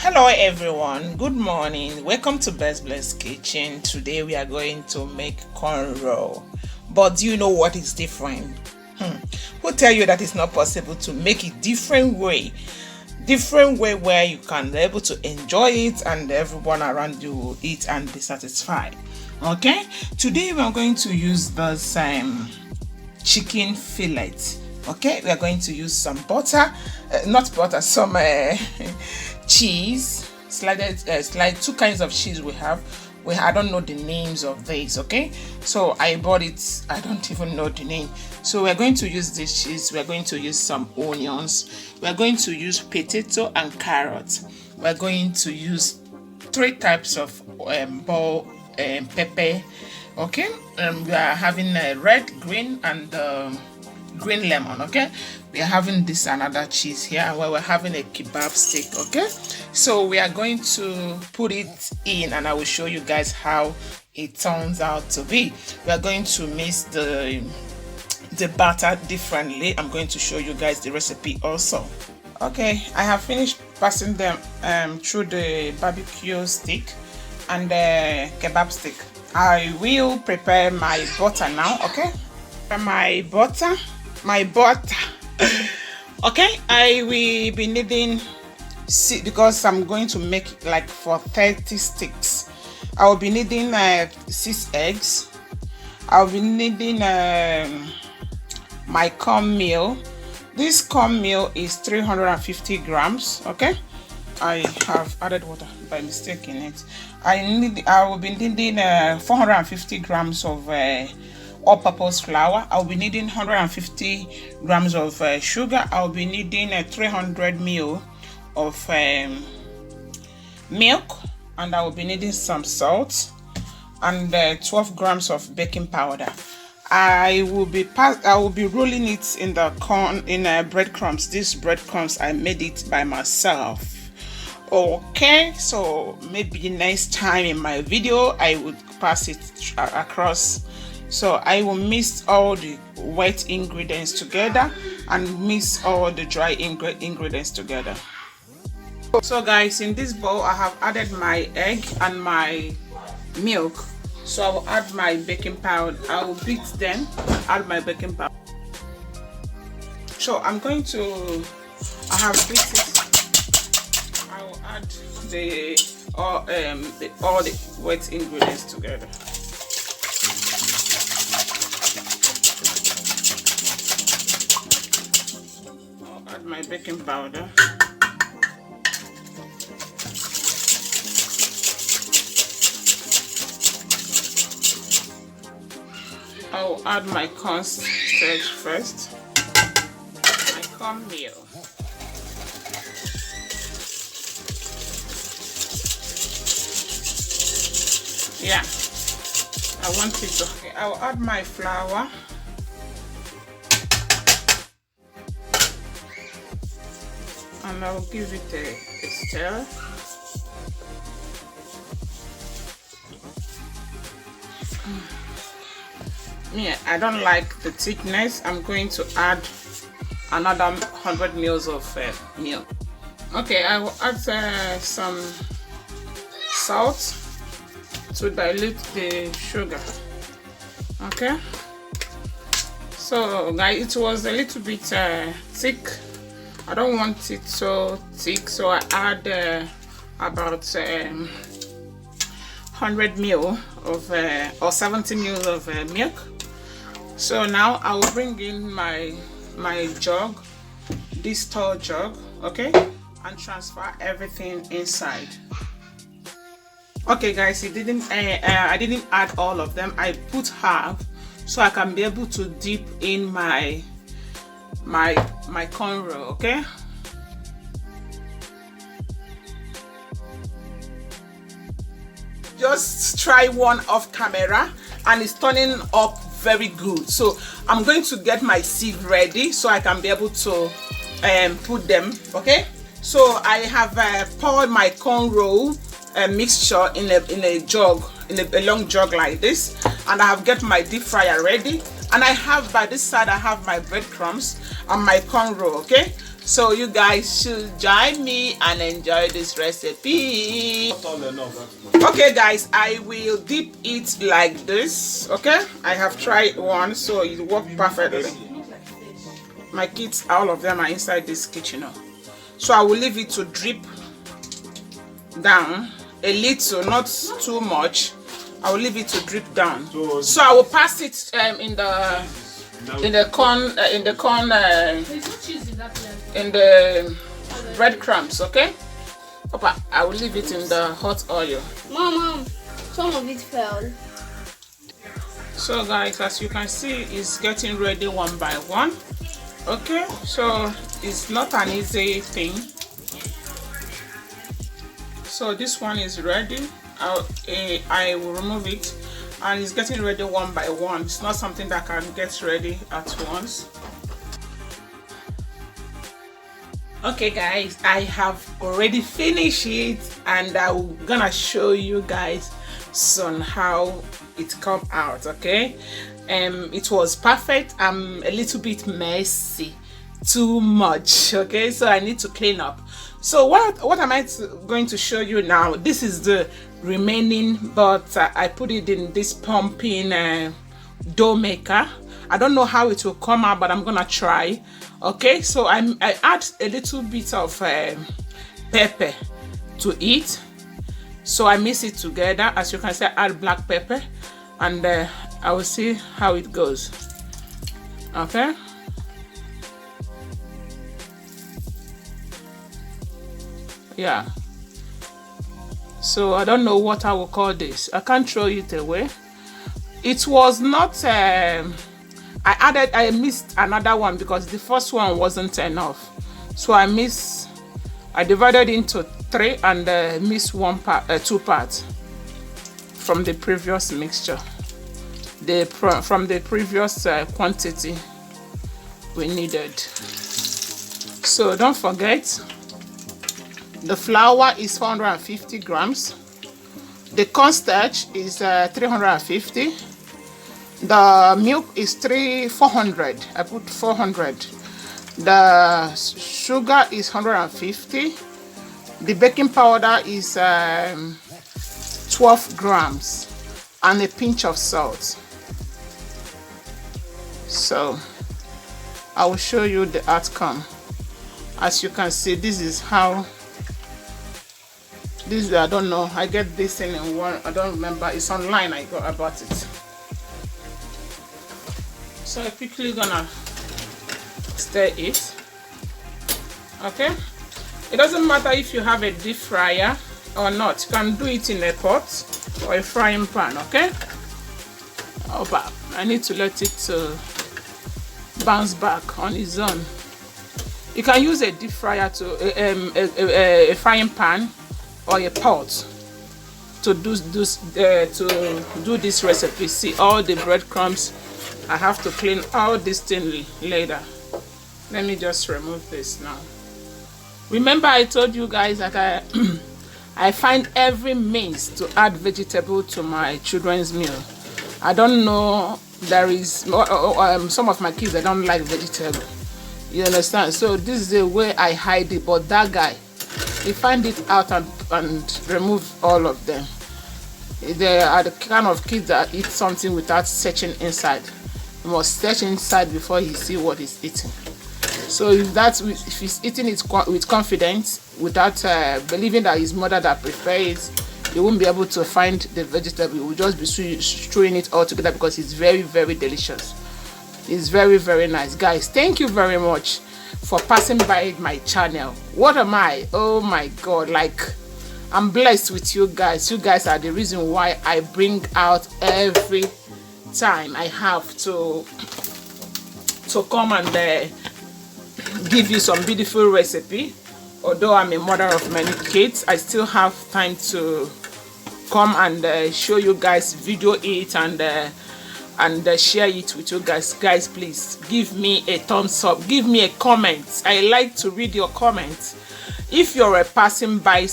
Hello everyone, good morning. Welcome to BESTBLESS kitchen. Today we are going to make corn roll. But do you know what is different? Who tell you that it's not possible to make it different way where you can be able to enjoy it and everyone around you will eat and be satisfied. Okay, today we are going to use this chicken fillet. Okay, we are going to use some butter, some cheese, slide two kinds of cheese we have. I don't know the names of these. Okay, so I bought it, I don't even know the name. So we're going to use this cheese, we're going to use some onions, we're going to use potato and carrots, we're going to use 3 types of bell pepper. Okay, we are having red, green, and green lemon. Okay, we are having this another cheese here where we're having a kebab stick. Okay, so we are going to put it in and I will show you guys how it turns out to be. We are going to mix the batter differently. I'm going to show you guys the recipe also. Okay, I have finished passing them through the barbecue stick and the kebab stick. I will prepare my butter now. Okay, my butter. Okay, I will be needing, because I'm going to make like for 30 sticks. I will be needing 6 eggs. I'll be needing my cornmeal. This cornmeal is 350 grams. Okay, I have added water by mistake in it. I will be needing 450 grams of all-purpose flour. I'll be needing 150 grams of sugar. I'll be needing 300 ml of milk, and I will be needing some salt and 12 grams of baking powder. I will be rolling it in the breadcrumbs. These breadcrumbs, I made it by myself. Okay, so maybe next time in my video I would pass it across. So I will mix all the wet ingredients together and mix all the dry ingredients together. So guys, in this bowl I have added my egg and my milk. So I will add my baking powder. I will beat them, add my baking powder. So I'm going to, I have beat it. I will add all the wet ingredients together. My baking powder, I'll add my cornstarch first, my cornmeal, yeah, I want it to, okay, I'll add my flour, and I'll give it a stir. Yeah, I don't like the thickness. I'm going to add another 100 ml of milk. Okay, I will add some salt to dilute the sugar. Okay, so guys, it was a little bit thick. I don't want it so thick, so I add about 100 ml of or 70 ml of milk. So now I will bring in my jug, this tall jug, okay, and transfer everything inside. Okay guys, I didn't add all of them. I put half so I can be able to dip in my corn roll. Okay, just try one off camera and it's turning up very good. So I'm going to get my sieve ready so I can be able to put them. Okay, so I have poured my corn roll mixture in a jug, in a long jug like this, and I have get my deep fryer ready, and I have by this side I have my breadcrumbs and my corn roll. Okay, So you guys should join me and enjoy this recipe. Okay guys, I will dip it like this. Okay, I have tried one, so it worked perfectly. My kids, all of them are inside this kitchen now. So I will leave it to drip down a little, not too much. I will leave it to drip down. So I will pass it in the breadcrumbs. Okay, Papa, I will leave it in the hot oil. Mom, some of it fell. So guys, as you can see, it's getting ready one by one. Okay, so it's not an easy thing. So this one is ready. I will remove it, and it's getting ready one by one. It's not something that can get ready at once. Okay guys, I have already finished it, and I'm gonna show you guys soon how it come out. Okay, it was perfect. I'm a little bit messy, too much. Okay, so I need to clean up. So what am I going to show you now? This is the remaining, but I put it in this pumping dough maker. I don't know how it will come out, but I'm gonna try. Okay, so I add a little bit of pepper to it. So I mix it together. As you can see, I add black pepper, and I will see how it goes. Okay. Yeah, so I don't know what I will call this. I can't throw it away. It was not I missed another one because the first one wasn't enough, so I divided into 3 and missed two parts from the previous mixture, from the previous quantity we needed. So don't forget, the flour is 450 grams. The cornstarch is 350. The milk is 400. I put 400. The sugar is 150. The baking powder is 12 grams, and a pinch of salt. So I will show you the outcome. As you can see, this is how. This, I don't know, I get this thing in one, I don't remember, it's online, I got about it. So I'm quickly gonna stir it. Okay, it doesn't matter if you have a deep fryer or not, you can do it in a pot or a frying pan. Okay, but I need to let it bounce back on its own. You can use a deep fryer a frying pan or a pot to do this recipe. See all the breadcrumbs. I have to clean all this thing later. Let me just remove this now. Remember, I told you guys that I find every means to add vegetable to my children's meal. I don't know, there is some of my kids that don't like vegetable. You understand? So this is the way I hide it. But that guy, he find it out and remove all of them. They are the kind of kids that eat something without searching inside. He must search inside before he see what he's eating. So if he's eating it with confidence, without believing that his mother that prepares, he won't be able to find the vegetable. He will just be throwing it all together because it's very, very delicious. It's very, very nice. Guys, thank you very much for passing by my channel. What am I? Oh my God, like, I'm blessed with you guys. You guys are the reason why I bring out every time I have to come and give you some beautiful recipe. Although I'm a mother of many kids, I still have time to come and show you guys, video it and share it with you guys. Guys, please give me a thumbs up, give me a comment. I like to read your comments. If you're a passing by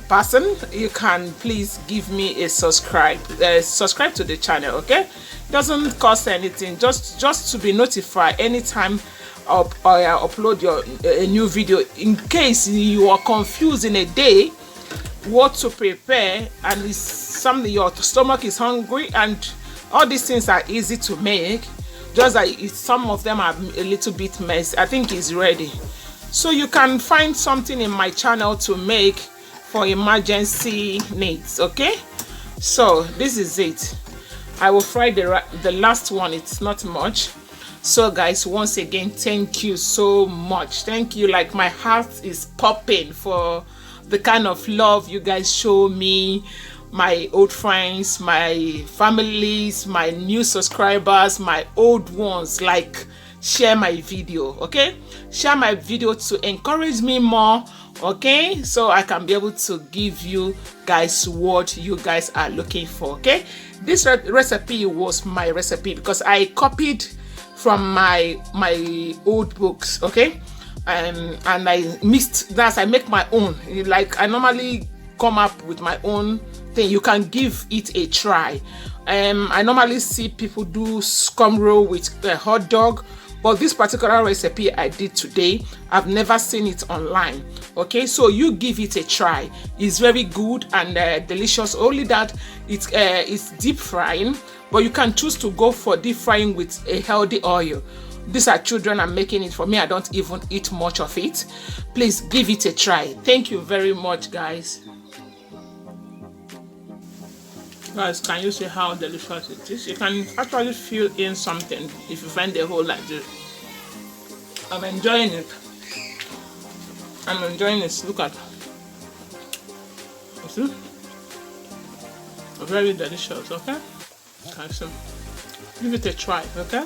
person, you can please give me a subscribe to the channel. Okay, doesn't cost anything, just to be notified anytime upload a new video. In case you are confused in a day what to prepare, and it's something your stomach is hungry, and all these things are easy to make, just like some of them are a little bit messy, I think it's ready. So you can find something in my channel to make for emergency needs. Okay, so this is it. I will fry the last one. It's not much. So guys, once again, thank you so much. Thank you. Like, my heart is popping for the kind of love you guys show me, my old friends, my families, my new subscribers, my old ones. Like, share my video, okay? Share my video to encourage me more, okay? So I can be able to give you guys what you guys are looking for, okay? This recipe was my recipe because I copied from my old books, okay? And I mixed that. I make my own. Like, I normally come up with my own thing. You can give it a try. I normally see people do scum roll with a hot dog, but this particular recipe I did today, I've never seen it online. Okay, so you give it a try. It's very good and delicious. Only that it's deep frying, but you can choose to go for deep frying with a healthy oil. These are children are making it for me. I don't even eat much of it. Please give it a try. Thank you very much, guys. Guys, can you see how delicious it is? You can actually fill in something if you find the whole like this. I'm enjoying it. I'm enjoying this. Look at it. You see? Very delicious, okay? Okay, so give it a try, okay?